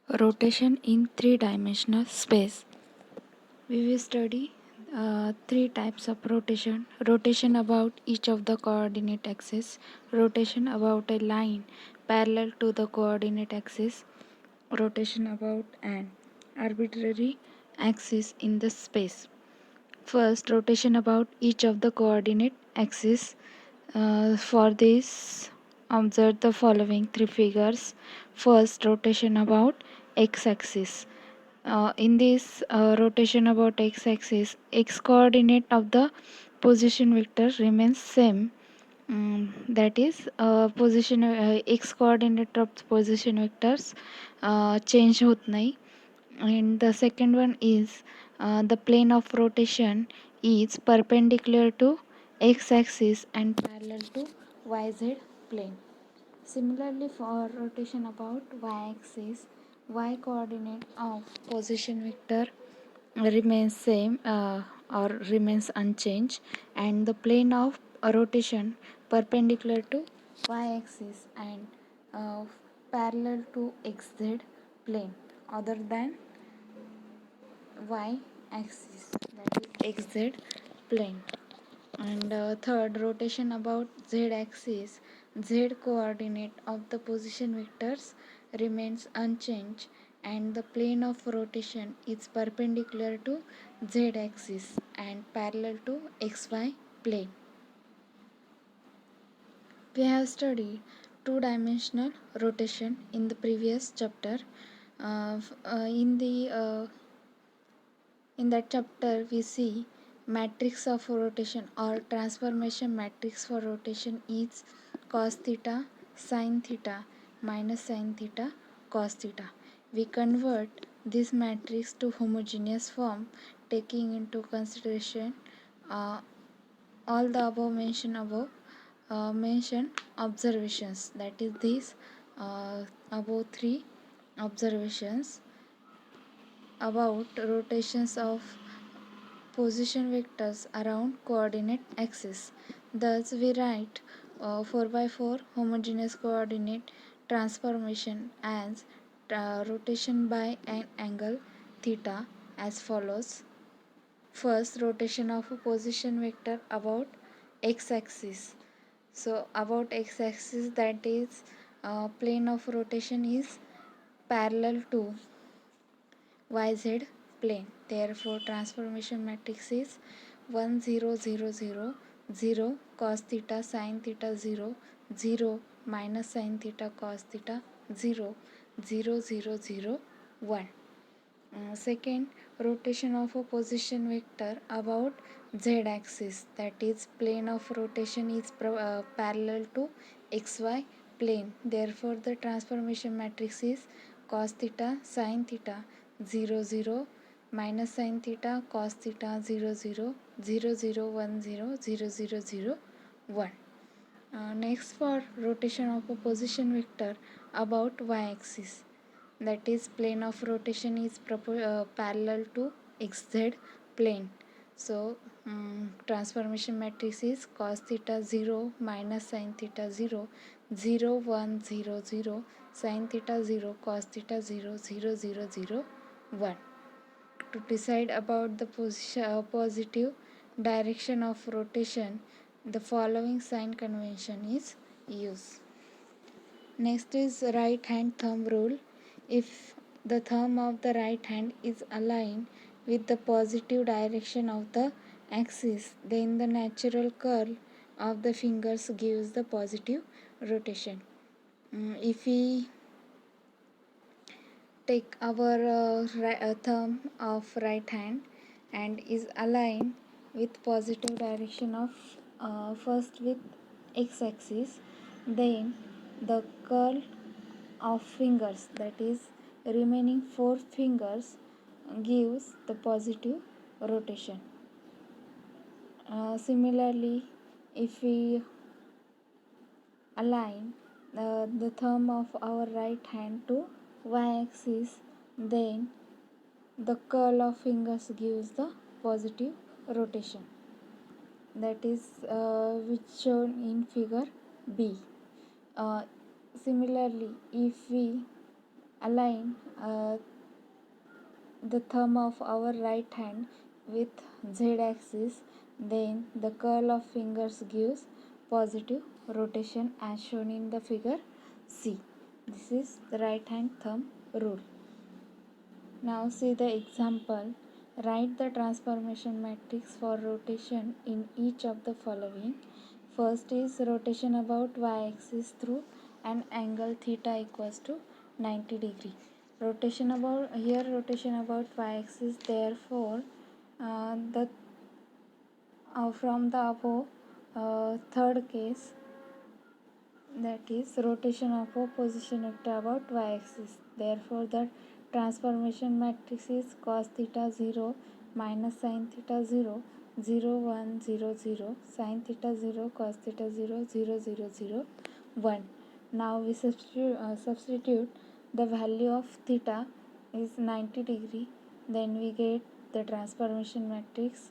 Rotation in three-dimensional space. We will study three types of rotation. Rotation about each of the coordinate axes. Rotation about a line parallel to the coordinate axis. Rotation about an arbitrary axis in the space. First, rotation about each of the coordinate axes. For this, observe the following three figures. First, rotation about x-axis. In this rotation about x-axis, x coordinate of the position vector remains same. That is, position x coordinate of position vectors change होत नाही. And the second one is the plane of rotation is perpendicular to x-axis and parallel to yz plane. Similarly, for rotation about y-axis, y coordinate of position vector remains same or remains unchanged, and the plane of rotation perpendicular to y-axis and parallel to xz plane other than y-axis, that is xz plane. And third, rotation about z-axis, z coordinate of the position vectors remains unchanged and the plane of rotation is perpendicular to z-axis and parallel to xy plane. We have studied two-dimensional rotation in the previous chapter. Uh, in that chapter, we see matrix of rotation or transformation matrix for rotation is cos theta, sin theta, minus sin theta, cos theta. We convert this matrix to homogeneous form, taking into consideration uh, all the mentioned observations. That is, these above three observations about rotations of position vectors around coordinate axis. Thus, we write 4 by 4 homogeneous coordinate transformation as rotation by an angle theta as follows. First, rotation of a position vector about x-axis. So, about x-axis, that is, plane of rotation is parallel to yz plane. Therefore, transformation matrix is 1 0 0 0 0 cos theta sin theta 0 0 minus sin theta cos theta 0 0 0 0 1. Second, rotation of a position vector about z-axis, that is, plane of rotation is parallel to xy plane. Therefore, the transformation matrix is cos theta sin theta 0 0 minus sin theta cos theta 0 0 0 0 1 0 0 0 0 1. Next, for rotation of a position vector about y-axis, that is, plane of rotation is parallel to xz plane. So, transformation matrix is cos theta 0 minus sin theta 0 0 1 0 0 sin theta 0 cos theta 0 0 0 0 1. To decide about the positive direction of rotation, the following sign convention is used. Next is right hand thumb rule. If the thumb of the right hand is aligned with the positive direction of the axis, then the natural curl of the fingers gives the positive rotation. If we take our thumb of right hand and is aligned with positive direction of first with x-axis, then the curl of fingers, that is, remaining 4 fingers, gives the positive rotation. Similarly, if we align the thumb of our right hand to y-axis, then the curl of fingers gives the positive rotation, that is which shown in figure B. Similarly, if we align the thumb of our right hand with z-axis, then the curl of fingers gives positive rotation as shown in the figure C. This is the right hand thumb rule. Now see the example. Write the transformation matrix for rotation in each of the following. First is rotation about y-axis through an angle theta equals to 90 degree. Rotation about y-axis. Therefore, the from the above third case, that is rotation of a position vector about y-axis. Therefore, the transformation matrix is cos theta 0 minus sin theta 0 0 1 0 0 sin theta 0 cos theta 0 0 0 0 1. Now we substitute the value of theta is 90 degree. Then we get the transformation matrix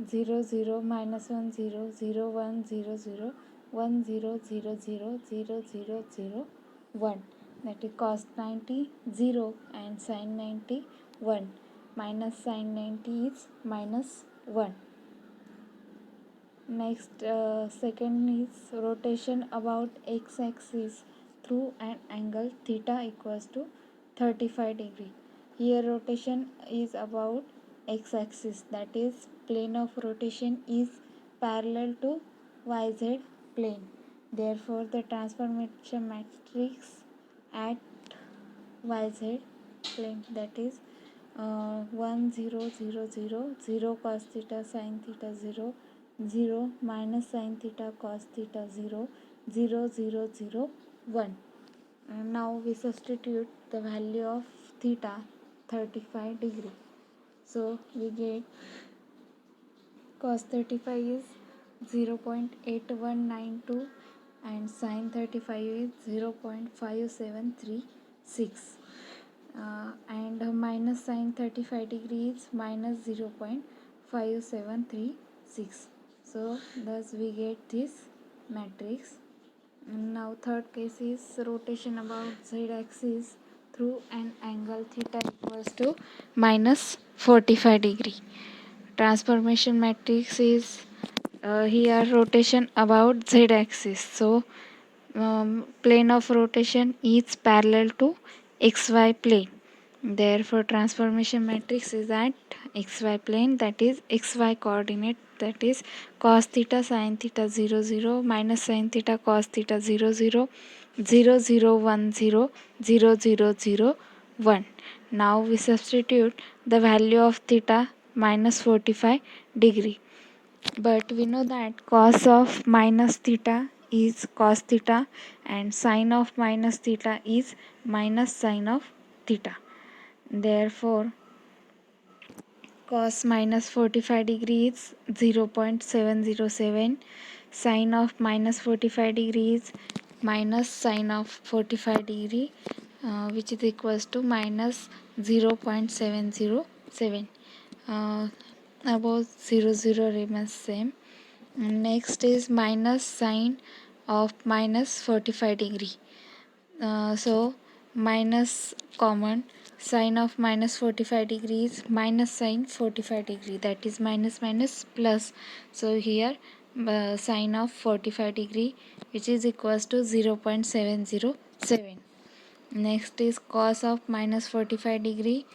0 0 minus 1 0 0 1 0 0 1 0 0 0 0 0 0 1. That is cos 90 0 and sin 90 1. Minus sin 90 is minus 1. Next, second is rotation about x-axis through an angle theta equals to 35 degree. Here rotation is about x-axis, that is plane of rotation is parallel to yz plane. Therefore, the transformation matrix at yz plane, that is 1 0 0 0 0 cos theta sin theta 0 0 minus sin theta cos theta 0 0 0 0 1. And now we substitute the value of theta 35 degree. So we get cos 35 is 0.8192 and sin 35 is 0.5736. And minus sin 35 degrees minus 0.5736. So thus we get this matrix. And now third case is rotation about z-axis through an angle theta equals to minus 45 degree. Transformation matrix is here rotation about z-axis. So plane of rotation is parallel to xy plane. Therefore, transformation matrix is at xy plane, that is xy coordinate, that is cos theta sin theta 0 0 minus sin theta cos theta 0 0 0 0 1 0 0 0 0 1. Now we substitute the value of theta minus 45 degree. But we know that cos of minus theta is cos theta and sine of minus theta is minus sine of theta. Therefore, cos minus 45 degrees 0.707, sine of minus 45 degrees minus sine of 45 degree, which is equals to minus 0.707. About 0 0 remains same. Next is minus sine of minus 45 degree. So minus common, sine of minus 45 degrees minus sine 45 degree, that is minus minus plus. So here sine of 45 degree, which is equals to 0.707. Next is cos of minus 45 degree,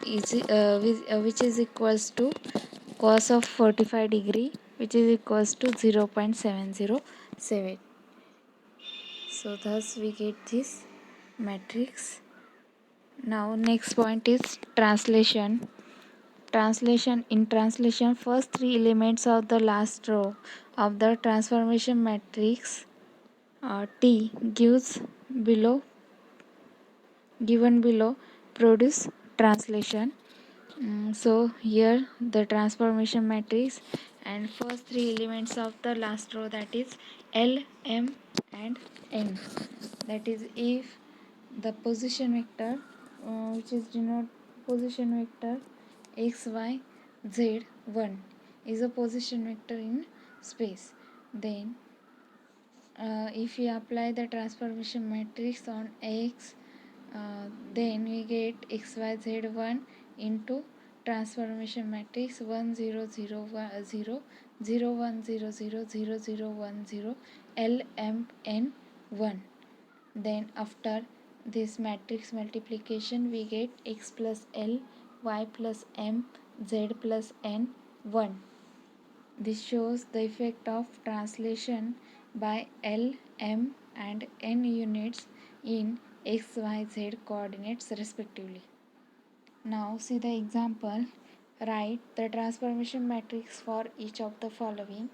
which is equals to cos of 45 degree, which is equals to 0.707. So thus we get this matrix. Now next point is translation. In translation, first three elements of the last row of the transformation matrix T given below produce translation. So here the transformation matrix and first three elements of the last row, that is L, M and N. That is if the position vector which is denote position vector x, y, z 1 is a position vector in space, then if we apply the transformation matrix on X, then we get XYZ1 into transformation matrix 1 0 0 1 0 0 1 0 0 0 0 1 0 LMN1. Then after this matrix multiplication we get x plus L, y plus M, z plus N 1. This shows the effect of translation by L, M and N units in x, y, z coordinates respectively. Now see the example. Write the transformation matrix for each of the following.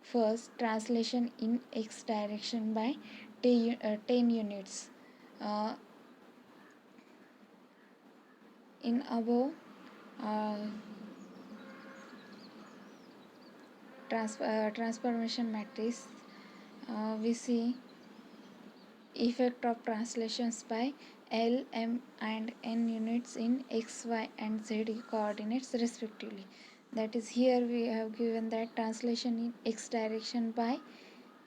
First, translation in x direction by 10 units. Uh, in above uh, transformation matrix, we see effect of translations by L, M and N units in x, y and z coordinates respectively. That is, here we have given that translation in x direction by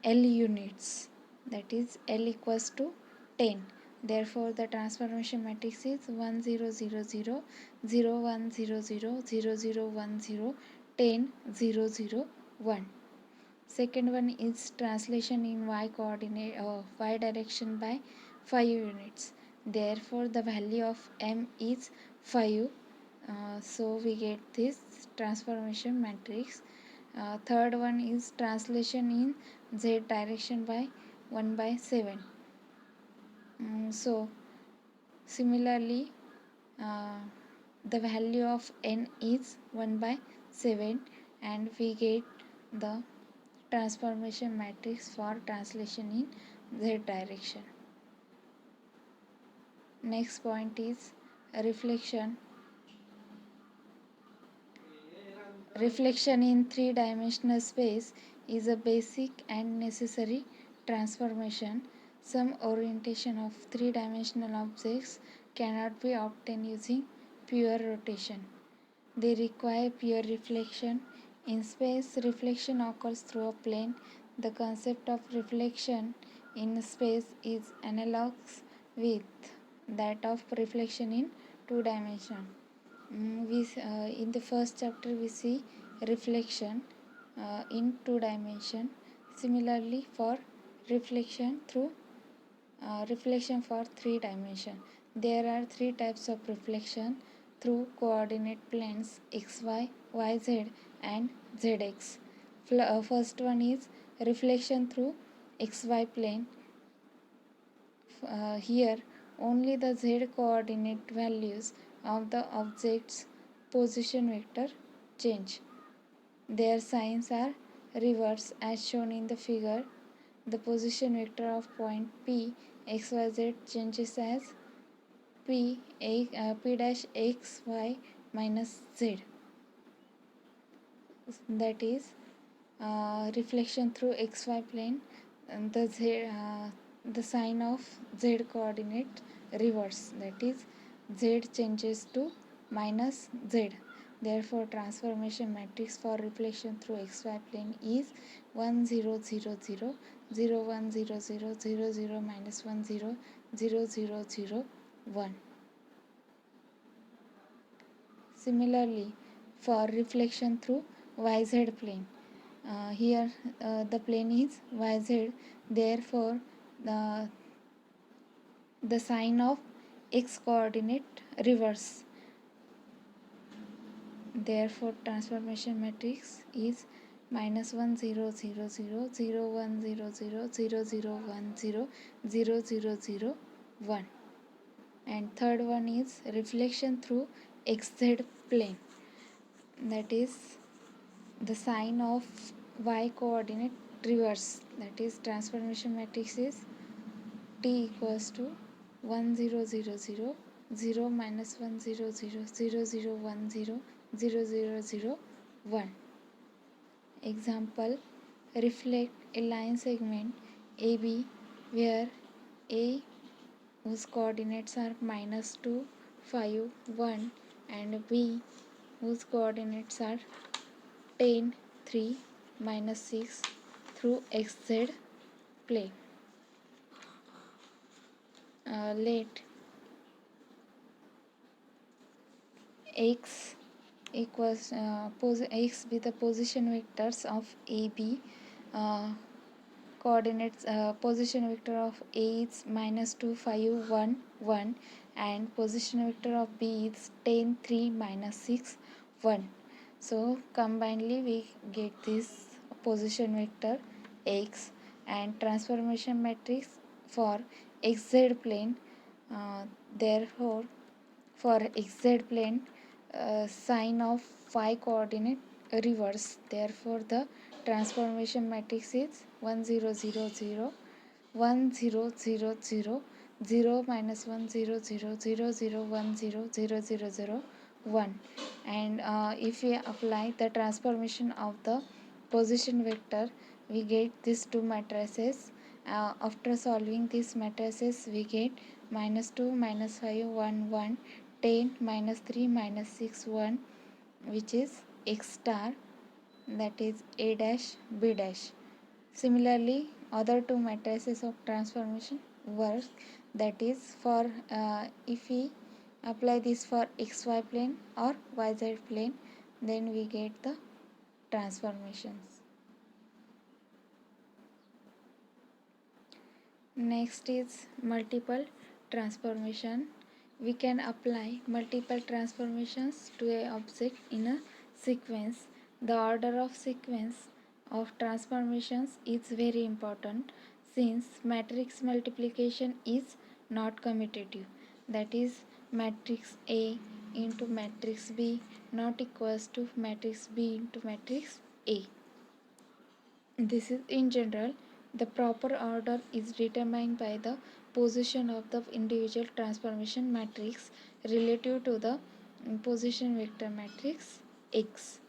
L units, that is L equals to 10. Therefore the transformation matrix is 1 0 0 0 0 1 0 0 0 0 1 0 10 0 0 1. Second one is translation in y coordinate y direction by 5 units. Therefore the value of M is 5. So we get this transformation matrix. Third one is translation in z direction by 1 by 7. So similarly the value of n is 1 by 7 and we get the transformation matrix for translation in z direction. Next point is reflection. Reflection in three-dimensional space is a basic and necessary transformation. Some orientation of three-dimensional objects cannot be obtained using pure rotation. They require pure reflection. In space, reflection occurs through a plane. The concept of reflection in space is analogous with that of reflection in two dimension. In the first chapter we see reflection in two dimension. Similarly for reflection through reflection for three dimension, there are three types of reflection through coordinate planes xy, yz and zx. First one is reflection through xy plane. Here only the z coordinate values of the object's position vector change. Their signs are reversed as shown in the figure. The position vector of point P xyz changes as P dash x y minus z. That is reflection through xy plane. And the sign of z coordinate reverse, that is z changes to minus z. Therefore transformation matrix for reflection through xy plane is 1 0 0 0 0 1 0 0 0 0 minus 1 0 0 0 0 1. Similarly for reflection through yz plane, here the plane is yz, therefore the sign of x coordinate reverse. Therefore transformation matrix is minus 1 0 0 0 0 1 0 0 0 0 1 0 0 0 0 1. And third one is reflection through xz plane, that is the sign of y coordinate reverse, that is transformation matrix is t equals to 1 0 0 0 0 minus 1 0 0 0 0 1 0 0 0 0 1. Example, reflect a line segment AB where A whose coordinates are minus 2 5 1 and B whose coordinates are 10 3 minus 6 through xz play. Let x equals x be the position vectors of a b. Coordinates position vector of a is -2 5 1 1 and position vector of b is 10 3 -6 1. So combinedly we get this position vector x and transformation matrix for xz plane. Therefore for xz plane sign of phi coordinate reverse. Therefore the transformation matrix is 1 0 0 0 1 0 0 0 0 minus 1 0 0 0 0 1 0 0 0 0 1. And if we apply the transformation of the position vector, we get these two matrices. After solving these matrices, we get -2 -5 1 1 10 -3 -6 1, which is x star, that is a dash b dash. Similarly, other two matrices of transformation work, that is for if we apply this for xy plane or yz plane, then we get the transformations. Next is multiple transformation. We can apply multiple transformations to a object in a sequence. The order of sequence of transformations is very important since matrix multiplication is not commutative. That is, matrix A into matrix B not equals to matrix B into matrix A. This is in general. The proper order is determined by the position of the individual transformation matrix relative to the position vector matrix X.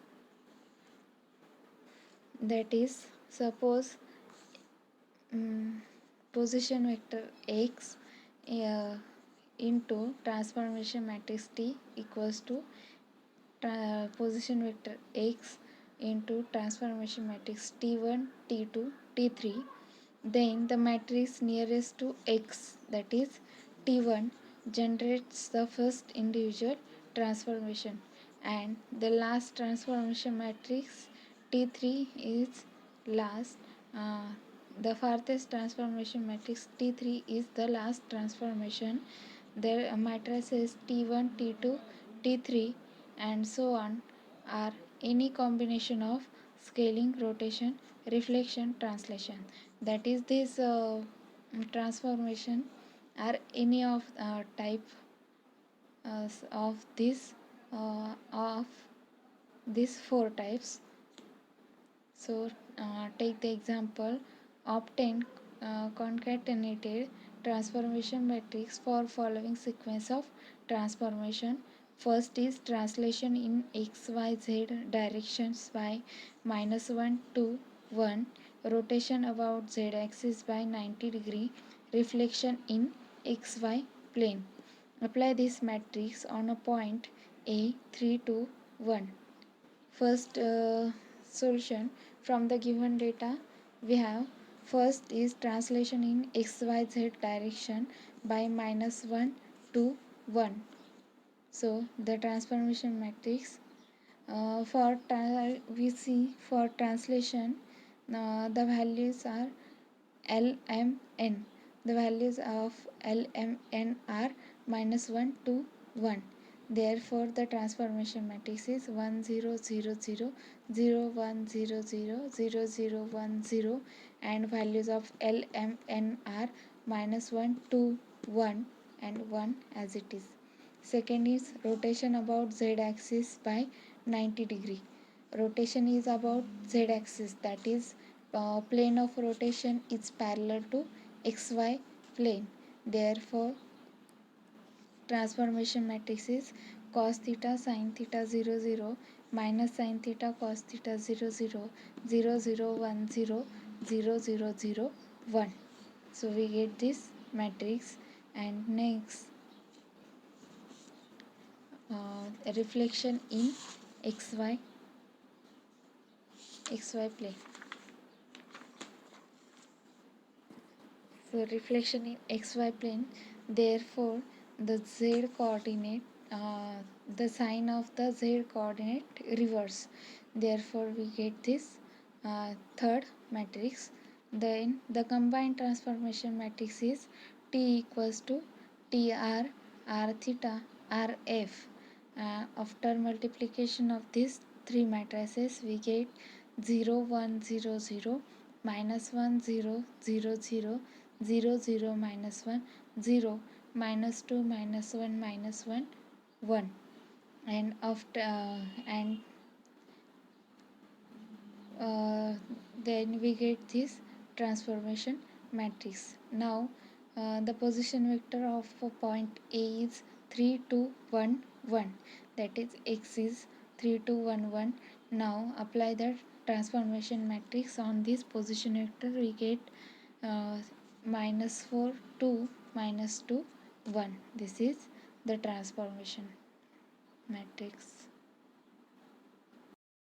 That is, suppose position vector X into transformation matrix T equals to position vector X into transformation matrix T1, T2, T3. Then the matrix nearest to X, that is T1, generates the first individual transformation, and the last transformation matrix T3 is last. The farthest transformation matrix T3 is the last transformation. Their matrices T1, T2, T3 and so on are any combination of scaling, rotation, reflection, translation. That is, this transformation are any of type of these four types. So take the example, obtain concatenated transformation matrix for following sequence of transformation. First is translation in xyz directions by -1 to 1, rotation about z axis by 90 degree, reflection in xy plane. Apply this matrix on a point A 3 to 1. First solution from the given data, we have first is translation in xyz direction by -1 to 1. So the transformation matrix we see for translation the values are LMN. The values of LMN are -1 to 1. Therefore, the transformation matrix is 1 0 0 0 0 1 0 0 0 0 1 0, and values of LMN are -1 2 1 and 1 as it is. Second is rotation about z axis by 90 degree. Rotation is about z axis, that is plane of rotation is parallel to xy plane. Therefore transformation matrix is cos theta sin theta 0 0 minus sin theta cos theta 0 0 0 0 1 0 0 0 0 1. So we get this matrix. And next reflection in xy plane. So reflection in xy plane, therefore the z coordinate, the sign of the z coordinate reverse, therefore we get this third matrix. Then the combined transformation matrix is T equals to TR R theta RF. After multiplication of these three matrices, we get 0 1 0 0 minus 1 0 0 0 0 0 minus 1 0 minus 2 minus 1 minus 1 1. And after and then we get this transformation matrix. Now the position vector of point A is 3 2 1 1, that is x is 3 2 1 1. Now apply the transformation matrix on this position vector, we get uh, minus 4 2 minus 2 1. This is the transformation matrix.